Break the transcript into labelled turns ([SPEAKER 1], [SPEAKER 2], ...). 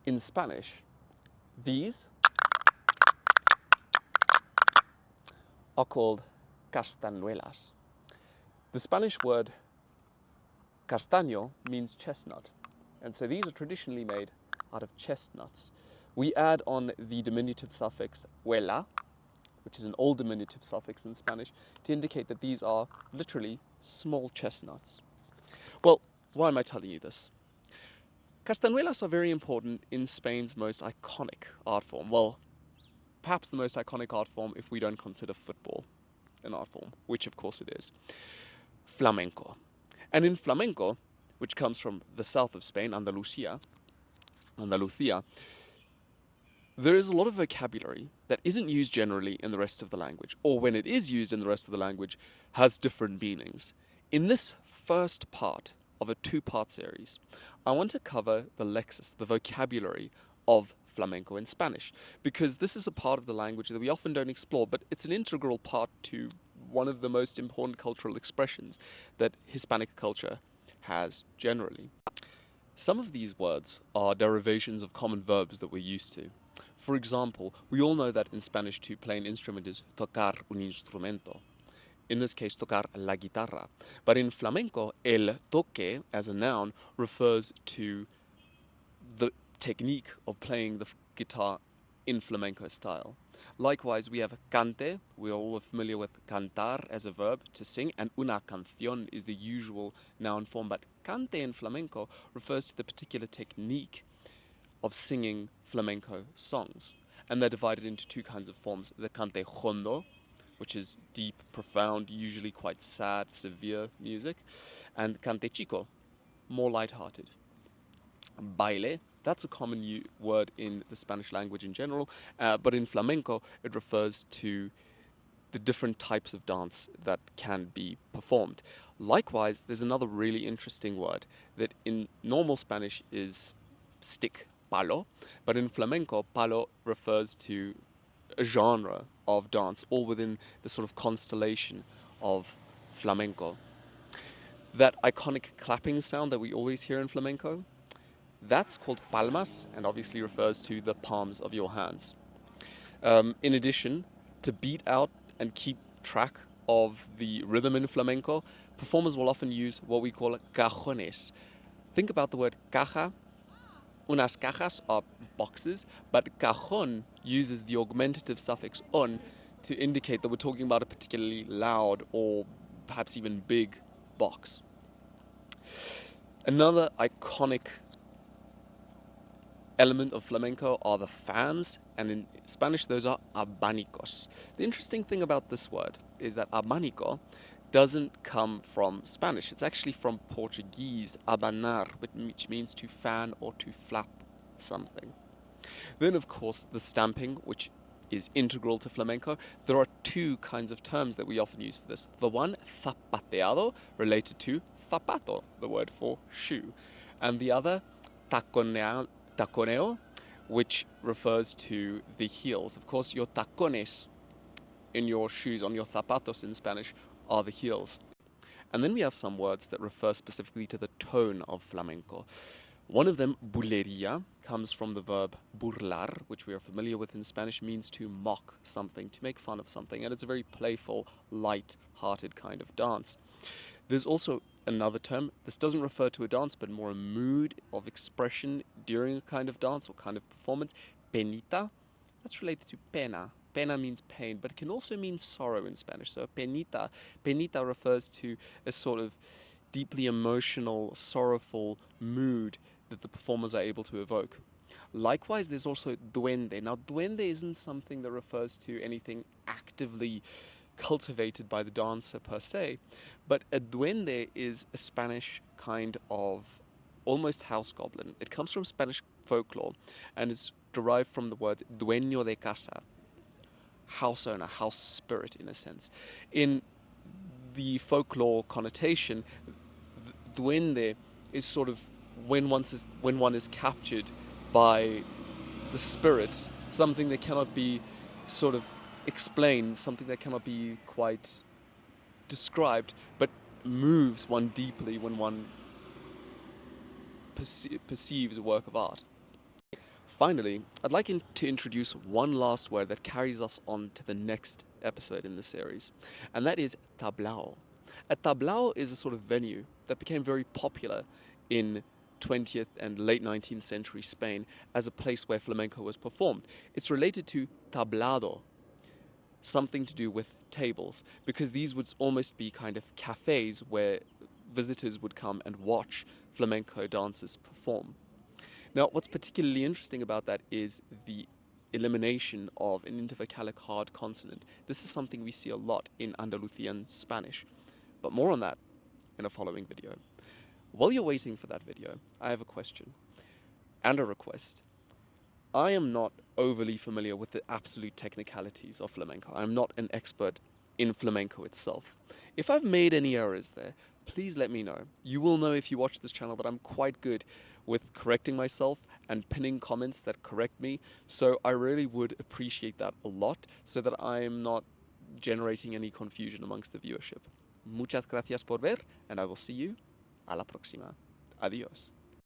[SPEAKER 1] In Spanish, these are called castañuelas. The Spanish word castaño means chestnut, and so these are traditionally made out of chestnuts. We add on the diminutive suffix huela, which is an old diminutive suffix in Spanish, to indicate that these are literally small chestnuts. Well, why am I telling you this? Castañuelas are very important in Spain's most iconic art form. Well, perhaps the most iconic art form if we don't consider football an art form, which of course it is. Flamenco. And in flamenco, which comes from the south of Spain, Andalusia, there is a lot of vocabulary that isn't used generally in the rest of the language, or when it is used in the rest of the language, has different meanings. In this first part of a two-part series, I want to cover the lexis, the vocabulary of flamenco in Spanish, because this is a part of the language that we often don't explore, but it's an integral part to one of the most important cultural expressions that Hispanic culture has generally. Some of these words are derivations of common verbs that we're used to. For example, we all know that in Spanish to play an instrument is tocar un instrumento. In this case, tocar la guitarra. But in flamenco, el toque, as a noun, refers to the technique of playing the guitar in flamenco style. Likewise, we have cante. We are all familiar with cantar as a verb, to sing, and una canción is the usual noun form. But cante in flamenco refers to the particular technique of singing flamenco songs. And they're divided into two kinds of forms. The cante hondo, which is deep, profound, usually quite sad, severe music, and cante chico, more light-hearted. Baile, that's a common word in the Spanish language in general, but in flamenco it refers to the different types of dance that can be performed. Likewise, there's another really interesting word that in normal Spanish is stick, palo, but in flamenco, palo refers to a genre of dance, all within the sort of constellation of flamenco. That iconic clapping sound that we always hear in flamenco, that's called palmas, and obviously refers to the palms of your hands. In addition, to beat out and keep track of the rhythm in flamenco, performers will often use what we call cajones. Think about the word caja. Unas cajas are boxes, but cajón uses the augmentative suffix on to indicate that we're talking about a particularly loud or perhaps even big box. Another iconic element of flamenco are the fans, and in Spanish those are abanicos. The interesting thing about this word is that abanico doesn't come from Spanish. It's actually from Portuguese, abanar, which means to fan or to flap something. Then, of course, the stamping, which is integral to flamenco. There are two kinds of terms that we often use for this. The one, zapateado, related to zapato, the word for shoe. And the other, taconeo, which refers to the heels. Of course, your tacones in your shoes, on your zapatos in Spanish, are the heels. And then we have some words that refer specifically to the tone of flamenco. One of them, bulería, comes from the verb burlar, which we are familiar with in Spanish, means to mock something, to make fun of something, and it's a very playful, light-hearted kind of dance. There's also another term. This doesn't refer to a dance, but more a mood of expression during a kind of dance or kind of performance. Penita, that's related to pena. Pena means pain, but it can also mean sorrow in Spanish. So penita refers to a sort of deeply emotional, sorrowful mood that the performers are able to evoke. Likewise, there's also duende. Now, duende isn't something that refers to anything actively cultivated by the dancer per se, but a duende is a Spanish kind of almost house goblin. It comes from Spanish folklore and it's derived from the word dueño de casa, house owner, house spirit in a sense. In the folklore connotation, duende is sort of when one is captured by the spirit, something that cannot be sort of explained, something that cannot be quite described, but moves one deeply when one perceives a work of art. Finally, I'd like to introduce one last word that carries us on to the next episode in the series, and that is tablao. A tablao is a sort of venue that became very popular in 20th and late 19th century Spain as a place where flamenco was performed. It's related to tablado, something to do with tables, because these would almost be kind of cafes where visitors would come and watch flamenco dancers perform. Now, what's particularly interesting about that is the elimination of an intervocalic hard consonant. This is something we see a lot in Andalusian Spanish, but more on that in a following video. While you're waiting for that video, I have a question and a request. I am not overly familiar with the absolute technicalities of flamenco. I'm not an expert in flamenco itself. If I've made any errors there, please let me know. You will know if you watch this channel that I'm quite good with correcting myself and pinning comments that correct me, so I really would appreciate that a lot so that I'm not generating any confusion amongst the viewership. Muchas gracias por ver, and I will see you a la próxima. Adiós.